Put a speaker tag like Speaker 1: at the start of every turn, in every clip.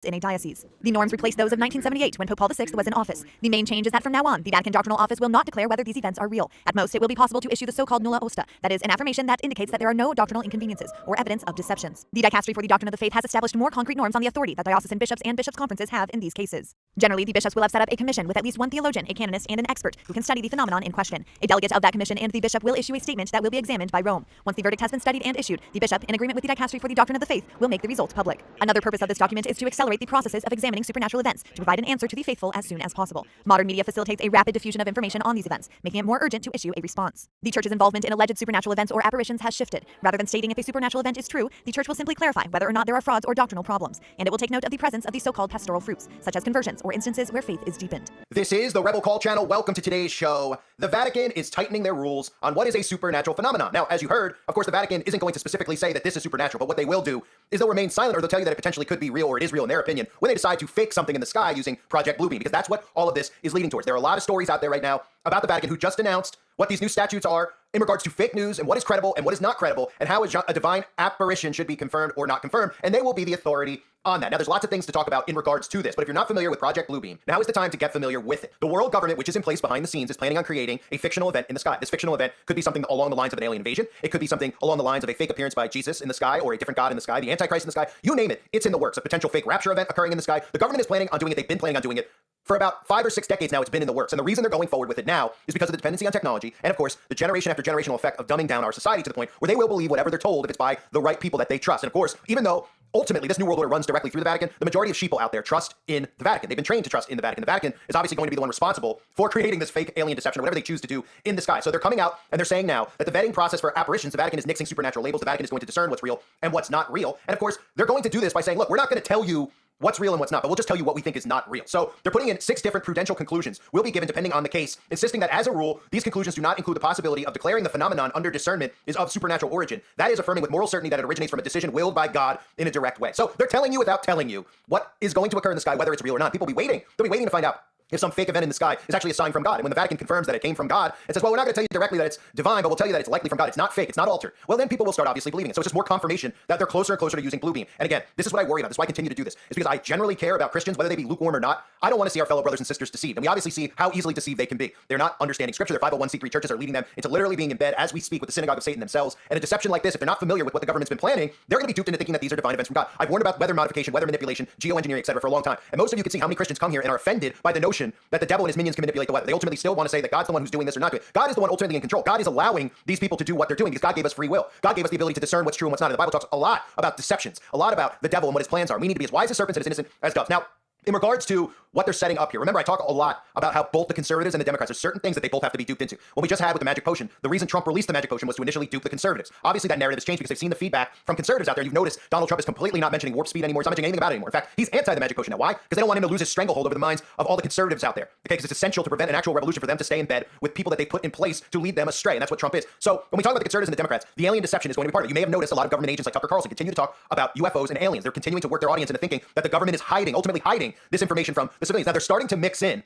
Speaker 1: in a diocese. The norms replaced those of 1978 when Pope Paul VI was in office. The main change is that from now on, the Vatican Doctrinal Office will not declare whether these events are real. At most, it will be possible to issue the so-called nulla osta, that is, an affirmation that indicates that there are no doctrinal inconveniences or evidence of deceptions. The Dicastery for the Doctrine of the Faith has established more concrete norms on the authority that diocesan bishops and bishops' conferences have in these cases. Generally, the bishops will have set up a commission with at least one theologian, a canonist, and an expert who can study the phenomenon in question. A delegate of that commission and the bishop will issue a statement that will be examined by Rome. Once the verdict has been studied and issued, the bishop, in agreement with the Dicastery for the Doctrine of the Faith, will make the results public. Another purpose of this document is to accelerate the processes of examining supernatural events to provide an answer to the faithful as soon as possible. Modern media facilitates a rapid diffusion of information on these events, making it more urgent to issue a response. The Church's involvement in alleged supernatural events or apparitions has shifted. Rather than stating if a supernatural event is true, the Church will simply clarify whether or not there are frauds or doctrinal problems, and it will take note of the presence of the so-called pastoral fruits, such as conversions or instances where faith is deepened.
Speaker 2: This is the Rebel Call channel. Welcome to today's show. The Vatican is tightening their rules on what is a supernatural phenomenon. Now, as you heard, of course, the Vatican isn't going to specifically say that this is supernatural, but what they will do is they'll remain silent, or they'll tell you that it potentially could be real or it is real in their opinion when they decide to fake something in the sky using Project Bluebeam, because that's what all of this is leading towards. There are a lot of stories out there right now about the Vatican who just announced what these new statutes are in regards to fake news and what is credible and what is not credible and how a divine apparition should be confirmed or not confirmed, and they will be the authority on that. Now, there's lots of things to talk about in regards to this, but if you're not familiar with Project Bluebeam, now is the time to get familiar with it. The world government, which is in place behind the scenes, is planning on creating a fictional event in the sky. This fictional event could be something along the lines of an alien invasion. It could be something along the lines of a fake appearance by Jesus in the sky or a different god in the sky, the Antichrist in the sky. You name it, it's in the works. A potential fake rapture event occurring in the sky. The government is planning on doing it. They've been planning on doing it for about 5 or 6 decades now. It's been in the works. And the reason they're going forward with it now is because of the dependency on technology and, of course, the generation after generational effect of dumbing down our society to the point where they will believe whatever they're told if it's by the right people that they trust. And, of course, even though ultimately this new world order runs directly through the Vatican, the majority of sheeple out there trust in the Vatican. They've been trained to trust in the Vatican. The Vatican is obviously going to be the one responsible for creating this fake alien deception or whatever they choose to do in the sky. So they're coming out and they're saying now that the vetting process for apparitions, the Vatican is nixing supernatural labels. The Vatican is going to discern what's real and what's not real. And, of course, they're going to do this by saying, look, we're not going to tell you what's real and what's not, but we'll just tell you what we think is not real. So they're putting in 6 different prudential conclusions will be given depending on the case, insisting that as a rule, these conclusions do not include the possibility of declaring the phenomenon under discernment is of supernatural origin. That is affirming with moral certainty that it originates from a decision willed by God in a direct way. So they're telling you without telling you what is going to occur in the sky, whether it's real or not. People will be waiting. They'll be waiting to find out if some fake event in the sky is actually a sign from God. And when the Vatican confirms that it came from God and says, well, we're not going to tell you directly that it's divine, but we'll tell you that it's likely from God. It's not fake. It's not altered. Well, then people will start obviously believing it. So it's just more confirmation that they're closer and closer to using Bluebeam. And again, this is what I worry about. This is why I continue to do this. It's because I generally care about Christians, whether they be lukewarm or not. I don't want to see our fellow brothers and sisters deceived. And we obviously see how easily deceived they can be. They're not understanding Scripture. Their 501c3 churches are leading them into literally being in bed as we speak with the synagogue of Satan themselves. And a deception like this, if they're not familiar with what the government's been planning, they're going to be duped into thinking that these are divine events from God. I've warned about weather modification, weather manipulation, geoengineering, etc. for a long time. And most of you can see how many Christians come here and are offended by the notion that the devil and his minions can manipulate the weather. They ultimately still want to say that God's the one who's doing this or not doing it. God is the one ultimately in control. God is allowing these people to do what they're doing because God gave us free will. God gave us the ability to discern what's true and what's not. And the Bible talks a lot about deceptions, a lot about the devil and what his plans are. We need to be as wise as serpents and as innocent as doves. Now, in regards to what they're setting up here, remember I talk a lot about how both the conservatives and the Democrats, there's certain things that they both have to be duped into. What we just had with the magic potion, the reason Trump released the magic potion was to initially dupe the conservatives. Obviously that narrative has changed because they've seen the feedback from conservatives out there. You've noticed Donald Trump is completely not mentioning warp speed anymore. He's not mentioning anything about it anymore. In fact, he's anti the magic potion now. Why? Because they don't want him to lose his stranglehold over the minds of all the conservatives out there. Okay, because it's essential to prevent an actual revolution for them to stay in bed with people that they put in place to lead them astray. And that's what Trump is. So when we talk about the conservatives and the Democrats, the alien deception is going to be part of it. You may have noticed a lot of government agents like Tucker Carlson continue to talk about UFOs and aliens. They're continuing to work their audience into thinking that the government is ultimately hiding this information from the civilians. Now they're starting to mix in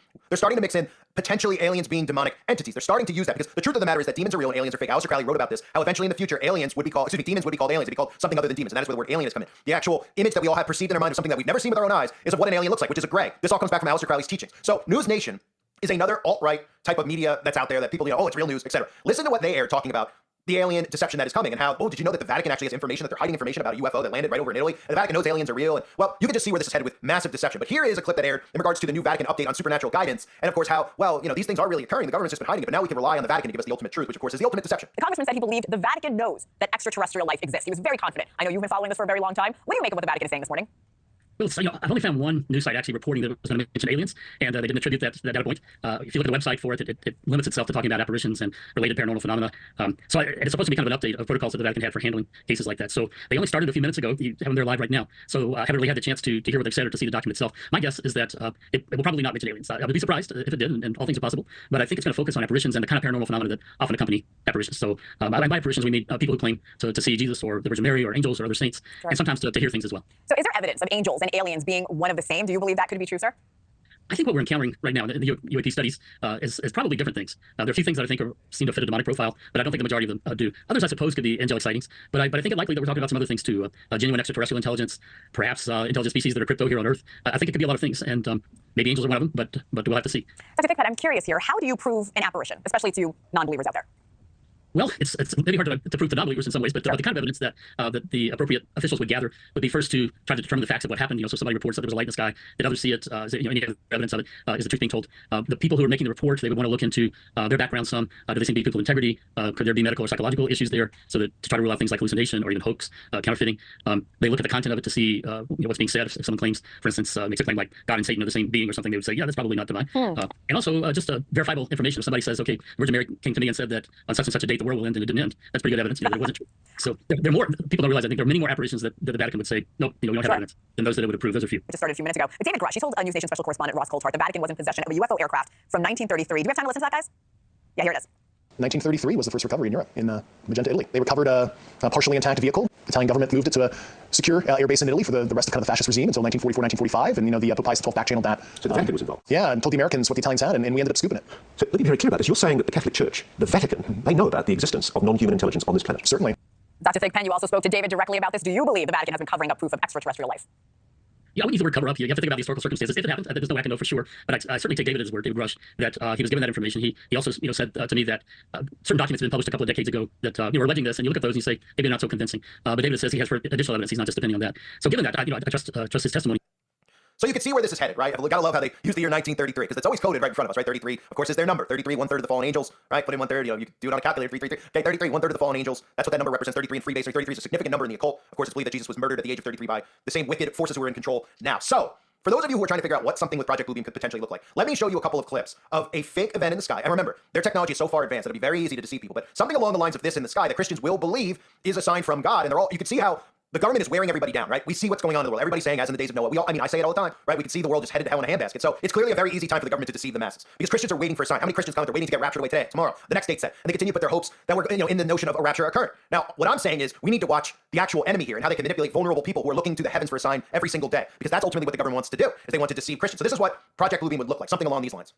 Speaker 2: potentially aliens being demonic entities. They're starting to use that because the truth of the matter is that demons are real and aliens are fake. Aleister Crowley wrote about this, how eventually in the future demons would be called aliens. They'd be called something other than demons. And that is where the word alien is coming in. The actual image that we all have perceived in our mind of something that we've never seen with our own eyes is of what an alien looks like, which is a gray. This all comes back from Aleister Crowley's teachings. So News Nation is another alt-right type of media that's out there that people, oh, it's real news, etc. Listen to what they air talking about the alien deception that is coming and how, did you know that the Vatican actually has information, that they're hiding information about a UFO that landed right over in Italy, and the Vatican knows aliens are real, and well, you can just see where this is headed with massive deception. But here is a clip that aired in regards to the new Vatican update on supernatural guidance, and of course how, these things are really occurring, the government's just been hiding it, but now we can rely on the Vatican to give us the ultimate truth, which of course is the ultimate deception.
Speaker 3: The congressman said he believed the Vatican knows that extraterrestrial life exists. He was very confident. I know you've been following this for a very long time. What do you make of what the Vatican is saying this morning?
Speaker 4: Well, so, I've only found one news site actually reporting that it was going to mention aliens, and they didn't attribute that data point. If you look at the website for it, it limits itself to talking about apparitions and related paranormal phenomena. So it's supposed to be kind of an update of protocols that the Vatican had for handling cases like that. So they only started a few minutes ago. You have them there live right now. So I haven't really had the chance to hear what they've said or to see the document itself. My guess is that it will probably not mention aliens. I would be surprised if it did, and all things are possible. But I think it's going to focus on apparitions and the kind of paranormal phenomena that often accompany apparitions. So by apparitions, we mean people who claim to see Jesus or the Virgin Mary or angels or other saints, and sometimes to hear things as well.
Speaker 3: So is there evidence of angels and aliens being one of the same? Do you believe that could be true, sir?
Speaker 4: I think what we're encountering right now in the UAP studies is probably different things. There are a few things that I think seem to fit a demonic profile, but I don't think the majority of them do. Others, I suppose, could be angelic sightings, but I think it likely that we're talking about some other things too. Genuine extraterrestrial intelligence, perhaps intelligent species that are crypto here on Earth. I think it could be a lot of things, and maybe angels are one of them, but we'll have to see.
Speaker 3: Dr. Thigpen, I'm curious here. How do you prove an apparition, especially to non-believers out there?
Speaker 4: Well, it's maybe hard to prove to non-believers in some ways, but the kind of evidence that that the appropriate officials would gather would be first to try to determine the facts of what happened. So somebody reports that there was a light in the sky, did others see it? Any evidence of it? Is the truth being told? The people who are making the report, they would want to look into their background some. Do they seem to be people of integrity? Could there be medical or psychological issues there? So that to try to rule out things like hallucination or even hoax, counterfeiting. They look at the content of it to see what's being said. If someone claims, for instance, makes a claim like God and Satan are the same being or something, they would say, yeah, that's probably not divine. And also just verifiable information. If somebody says, okay, Virgin Mary came to me and said that on such and such a date the world will end and it didn't end. That's pretty good evidence. That it wasn't true. So there are more people don't realize. I think there are many more apparitions that the Vatican would say, nope, we don't have evidence than those that it would approve. Those are few.
Speaker 3: We just started a few minutes ago. David Grush, he told News Nation special correspondent Ross Coulthart the Vatican was in possession of a UFO aircraft from 1933. Do we have time to listen to that, guys? Yeah, here it is.
Speaker 5: 1933 was the first recovery in Europe, in Magenta, Italy. They recovered a partially intact vehicle. The Italian government moved it to a secure airbase in Italy for the rest of kind of the fascist regime until 1944, 1945, and the Pope Pius XII back-channeled that.
Speaker 6: So the Vatican was involved?
Speaker 5: Yeah, and told the Americans what the Italians had, and we ended up scooping it.
Speaker 6: So let me be very clear about this. You're saying that the Catholic Church, the Vatican, they know about the existence of non-human intelligence on this planet?
Speaker 5: Certainly.
Speaker 3: Dr. Thigpen, you also spoke to David directly about this. Do you believe the Vatican has been covering up proof of extraterrestrial life?
Speaker 4: Yeah, I would use the word cover up. You have to think about the historical circumstances. If it happened, there's no way I can know for sure. But I certainly take David at his word, David Rush, that he was given that information. He also said to me that certain documents have been published a couple of decades ago that were alleging this, and you look at those and you say maybe they're not so convincing. But David says he has additional evidence. He's not just depending on that. So given that, I trust his testimony.
Speaker 2: So you can see where this is headed, right? I've got to love how they use the year 1933, because it's always coded right in front of us, right? 33, of course, is their number. 33, 1/3 of the fallen angels, right? Put in 1/3, you can do it on a calculator, 333. Okay, 33, 1/3 of the fallen angels. That's what that number represents, 33 in Freemasonry. 33 is a significant number in the occult. Of course, it's believed that Jesus was murdered at the age of 33 by the same wicked forces who are in control now. So, for those of you who are trying to figure out what something with Project Bluebeam could potentially look like, let me show you a couple of clips of a fake event in the sky. And remember, their technology is so far advanced that it'll be very easy to deceive people. But something along the lines of this in the sky that Christians will believe is a sign from God. And you can see how the government is wearing everybody down, right? We see what's going on in the world. Everybody's saying, as in the days of Noah. I say it all the time, right? We can see the world just headed to hell in a handbasket. So it's clearly a very easy time for the government to deceive the masses, because Christians are waiting for a sign. How many Christians comment they're waiting to get raptured away today, tomorrow, the next date set, and they continue to put their hopes that we're in the notion of a rapture occurring. Now, what I'm saying is we need to watch the actual enemy here and how they can manipulate vulnerable people who are looking to the heavens for a sign every single day, because that's ultimately what the government wants to do, is they want to deceive Christians. So this is what Project Bluebeam would look like, something along these lines.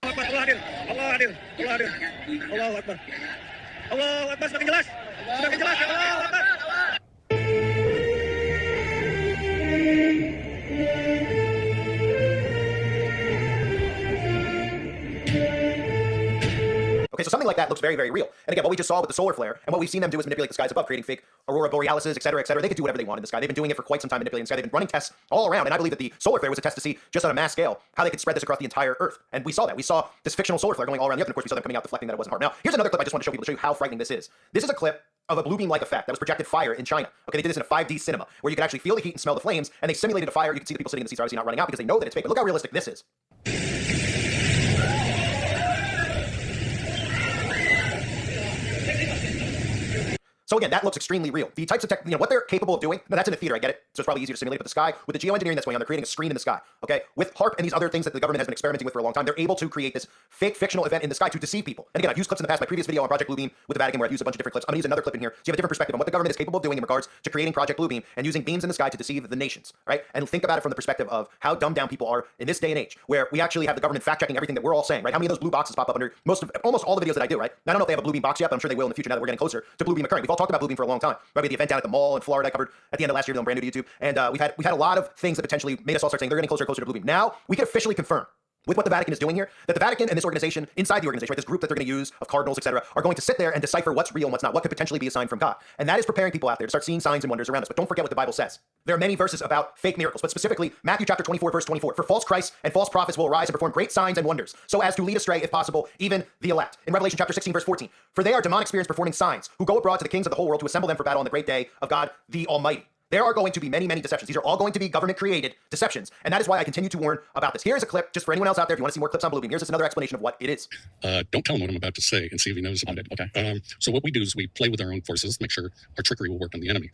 Speaker 2: Okay, so something like that looks very, very real. And again, what we just saw with the solar flare, and what we've seen them do is manipulate the skies above, creating fake aurora borealises, et cetera, et cetera. They could do whatever they want in the sky. They've been doing it for quite some time, manipulating the sky. They've been running tests all around, and I believe that the solar flare was a test to see, just on a mass scale, how they could spread this across the entire Earth. And we saw that. We saw this fictional solar flare going all around the Earth, and of course we saw them coming out deflecting that it wasn't hard. Now, here's another clip I just want to show people to show you how frightening this is. This is a clip of a blue beam-like effect that was projected fire in China. Okay, they did this in a 5D cinema, where you could actually feel the heat and smell the flames, and they simulated a fire. You can see the people sitting in the seats are obviously not running out because they know that it's fake. But look how realistic this is. So again, that looks extremely real. The types of tech, what they're capable of doing, now that's in a theater, I get it, so it's probably easier to simulate, but the sky, with the geoengineering that's going on, they're creating a screen in the sky, okay? With HARP and these other things that the government has been experimenting with for a long time, they're able to create this fake fictional event in the sky to deceive people. And again, I've used clips in the past, my previous video on Project Bluebeam with the Vatican, where I've used a bunch of different clips. I'm gonna use another clip in here, so you have a different perspective on what the government is capable of doing in regards to creating Project Bluebeam and using beams in the sky to deceive the nations, right? And think about it from the perspective of how dumbed down people are in this day and age, where we actually have the government fact-checking everything that we're all saying, right? How many of those blue boxes pop up under almost all the videos that I do, right? I don't know if they have a Bluebeam box yet, but I'm sure they will in the future now that we're getting closer to Bluebeam occurring. We've all talked about Bluebeam for a long time. Right, we had the event down at the mall in Florida I covered at the end of last year, on brand new to YouTube, and we've had a lot of things that potentially made us all start saying they're getting closer and closer to Bluebeam. Now we can officially confirm with what the Vatican is doing here, that the Vatican and this organization, inside the organization, right, this group that they're going to use of cardinals, etc., are going to sit there and decipher what's real and what's not, what could potentially be a sign from God. And that is preparing people out there to start seeing signs and wonders around us. But don't forget what the Bible says. There are many verses about fake miracles, but specifically Matthew chapter 24, verse 24. For false Christs and false prophets will arise and perform great signs and wonders, so as to lead astray, if possible, even the elect. In Revelation chapter 16, verse 14. For they are demonic spirits performing signs, who go abroad to the kings of the whole world to assemble them for battle on the great day of God the Almighty. There are going to be many, many deceptions. These are all going to be government-created deceptions. And that is why I continue to warn about this. Here's a clip, just for anyone else out there, if you want to see more clips on Bluebeam. Here's just another explanation of what it is.
Speaker 7: Don't tell him what I'm about to say and see if he knows about it. Okay. So what we do is we play with our own forces, make sure our trickery will work on the enemy.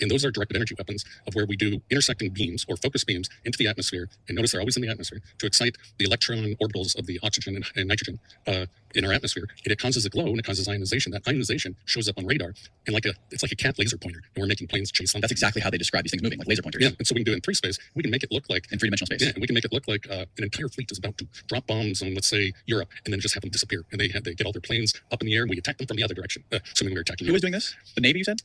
Speaker 7: And those are directed energy weapons of where we do intersecting beams or focus beams into the atmosphere. And notice they're always in the atmosphere to excite the electron orbitals of the oxygen and nitrogen in our atmosphere. And it causes a glow and it causes ionization. That ionization shows up on radar and it's like a cat laser pointer. And we're making planes chase them.
Speaker 8: That's exactly how they describe these things moving, like laser pointers.
Speaker 7: Yeah, and so we can do it in free space. We can make it look like
Speaker 8: in three-dimensional space.
Speaker 7: Yeah, and we can make it look like an entire fleet is about to drop bombs on, let's say, Europe, and then just have them disappear. And they get all their planes up in the air, and we attack them from the other direction, assuming we're attacking.
Speaker 8: Who was doing this? The Navy, you said?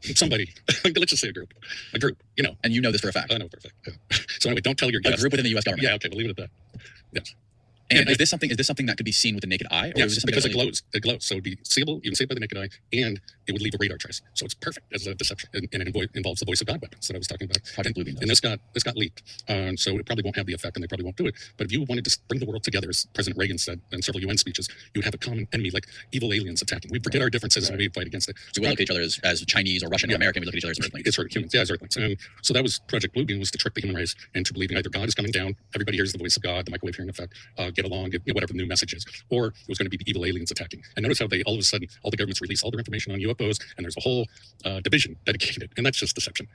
Speaker 7: Somebody. Let's just say a group.
Speaker 8: And you know this for a fact.
Speaker 7: I know for a fact. Yeah. So anyway, don't tell your guests.
Speaker 8: A group within the U.S. government.
Speaker 7: Yeah, okay, we'll leave it at that. Yes.
Speaker 8: And is this something that could be seen with the naked eye? Or
Speaker 7: Yes,
Speaker 8: is this
Speaker 7: because it
Speaker 8: really...
Speaker 7: glows. It glows. So it'd be seeable. You can see it by the naked eye, and it would leave a radar trace. So it's perfect as a deception, and it involves the voice of God weapons that I was talking about.
Speaker 8: Project Bluebeam.
Speaker 7: And this got leaked, so it probably won't have the effect, and they probably won't do it. But if you wanted to bring the world together, as President Reagan said in several UN speeches, you would have a common enemy like evil aliens attacking. We forget our differences and we fight against it.
Speaker 8: So we look at each other as Chinese or Russian or American. We look at each other as Earthlings.
Speaker 7: It's humans. Yeah, as Earthlings. And so that was Project Bluebeam, was to trick the human race into believing either God is coming down, everybody hears the voice of God, the microwave hearing effect, get along, whatever the new message is, or it was going to be the evil aliens attacking. And notice how they all of a sudden, all the governments release all their information on UFOs, and there's a whole division dedicated, and that's just deception.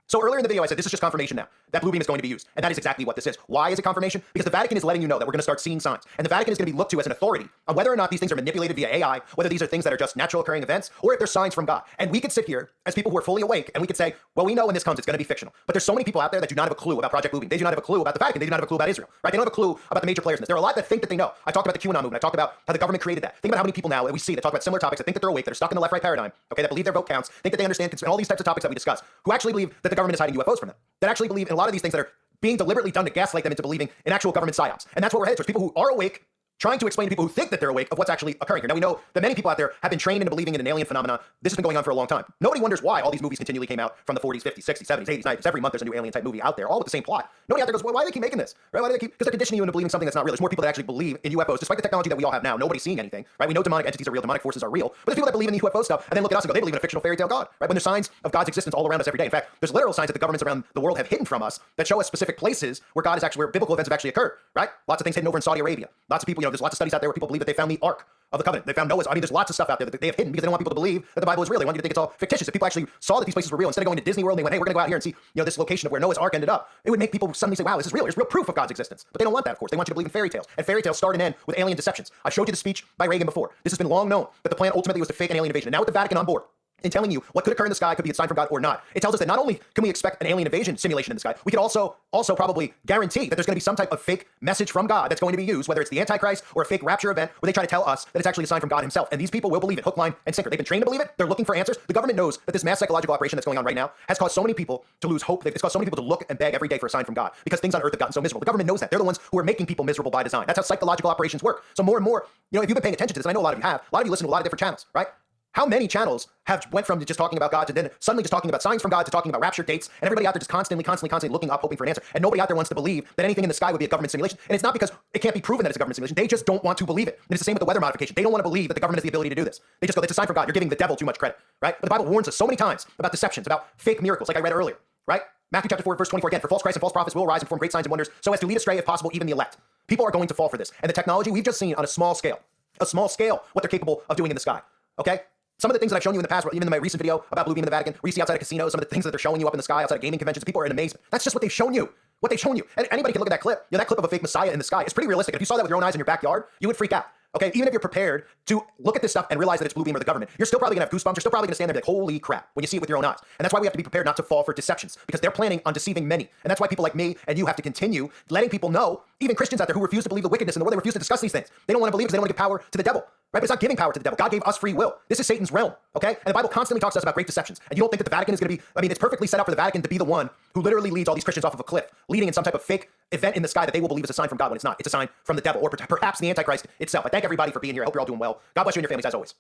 Speaker 2: So earlier in the video, I said this is just confirmation now that Bluebeam is going to be used. And that is exactly what this is. Why is it confirmation? Because the Vatican is letting you know that we're going to start seeing signs. And the Vatican is going to be looked to as an authority on whether or not these things are manipulated via AI, whether these are things that are just natural occurring events, or if they're signs from God. And we could sit here as people who are fully awake, and we could say, well, we know when this comes, it's going to be fictional. But there's so many people out there that do not have a clue about Project Bluebeam. They do not have a clue about the Vatican. They do not have a clue about Israel, right? They don't have a clue about the major players in this. There are a lot that think that they know. I talked about the QAnon movement. I talked about how the government created that. Think about how many people now that we see that talk about similar topics, that think that they're awake, that are stuck in the left-right paradigm, okay, that believe their vote counts, think that they understand, and all these types of topics that we discuss, who actually believe that the government is hiding UFOs from them, that actually believe in a lot of these things that are being deliberately done to gaslight them into believing in actual government psyops. And that's what we're headed towards. People who are awake, trying to explain to people who think that they're awake of what's actually occurring here. Now, we know that many people out there have been trained into believing in an alien phenomena. This has been going on for a long time. Nobody wonders why all these movies continually came out from the 40s, 50s, 60s, 70s, 80s, 90s. Every month there's a new alien type movie out there, all with the same plot. Nobody out there goes, well, why do they keep making this? Right? Why do they keep? Because they're conditioning you into believing something that's not real. There's more people that actually believe in UFOs, despite the technology that we all have now. Nobody's seeing anything, right? We know demonic entities are real, demonic forces are real. But there's people that believe in the UFO stuff and then look at us and go, they believe in a fictional fairy tale God, right? When there's signs of God's existence all around us every day. In fact, there's literal signs that the governments around the world have hidden from us that show us specific places where God is actually, where biblical events have actually occurred, right? Lots of things hidden over in Saudi Arabia. Lots of people, there's lots of studies out there where people believe that they found the Ark of the Covenant. They found Noah's. I mean, there's lots of stuff out there that they have hidden because they don't want people to believe that the Bible is real. They want you to think it's all fictitious. If people actually saw that these places were real, instead of going to Disney World, they went, hey, we're going to go out here and see, this location of where Noah's Ark ended up. It would make people suddenly say, wow, this is real. There's real proof of God's existence. But they don't want that, of course. They want you to believe in fairy tales. And fairy tales start and end with alien deceptions. I showed you the speech by Reagan before. This has been long known that the plan ultimately was to fake an alien invasion. And now with the Vatican on board, in telling you what could occur in the sky could be a sign from God or not. It tells us that not only can we expect an alien invasion simulation in the sky, we could also probably guarantee that there's going to be some type of fake message from God that's going to be used, whether it's the Antichrist or a fake rapture event, where they try to tell us that it's actually a sign from God himself. And these people will believe it, hook, line, and sinker. They've been trained to believe it. They're looking for answers. The government knows that this mass psychological operation that's going on right now has caused so many people to lose hope. It's caused so many people to look and beg every day for a sign from God because things on earth have gotten so miserable. The government knows that. They're the ones who are making people miserable by design. That's how psychological operations work. So more and more, if you've been paying attention to this, and I know a lot of you have, a lot of you listen to a lot of different channels, right? How many channels have went from just talking about God to then suddenly just talking about signs from God to talking about rapture dates, and everybody out there just constantly looking up, hoping for an answer, and nobody out there wants to believe that anything in the sky would be a government simulation. And it's not because it can't be proven that it's a government simulation. They just don't want to believe it. And it's the same with the weather modification. They don't want to believe that the government has the ability to do this. They just go, it's a sign from God. You're giving the devil too much credit, right? But the Bible warns us so many times about deceptions, about fake miracles, like I read earlier, right? Matthew chapter 4, verse 24 again, for false Christs and false prophets will arise and perform great signs and wonders, so as to lead astray, if possible, even the elect. People are going to fall for this. And the technology we've just seen on a small scale, what they're capable of doing in the sky, okay? Some of the things that I've shown you in the past, even in my recent video about Bluebeam in the Vatican, where you see outside of casinos, some of the things that they're showing you up in the sky outside of gaming conventions, people are in amazement. That's just what they've shown you. What they've shown you. And anybody can look at that clip. That clip of a fake Messiah in the sky is pretty realistic. If you saw that with your own eyes in your backyard, you would freak out. Okay, even if you're prepared to look at this stuff and realize that it's Bluebeam or the government, you're still probably gonna have goosebumps. You're still probably gonna stand there and be like, holy crap, when you see it with your own eyes. And that's why we have to be prepared not to fall for deceptions, because they're planning on deceiving many. And that's why people like me and you have to continue letting people know, even Christians out there who refuse to believe the wickedness in the world, they refuse to discuss these things. They don't want to believe because they don't want to give power to the devil. Right? But it's not giving power to the devil. God gave us free will. This is Satan's realm, okay? And the Bible constantly talks to us about great deceptions. And you don't think that the Vatican is going to be, it's perfectly set up for the Vatican to be the one who literally leads all these Christians off of a cliff, leading in some type of fake event in the sky that they will believe is a sign from God when it's not. It's a sign from the devil or perhaps the Antichrist itself. I thank everybody for being here. I hope you're all doing well. God bless you and your families as always.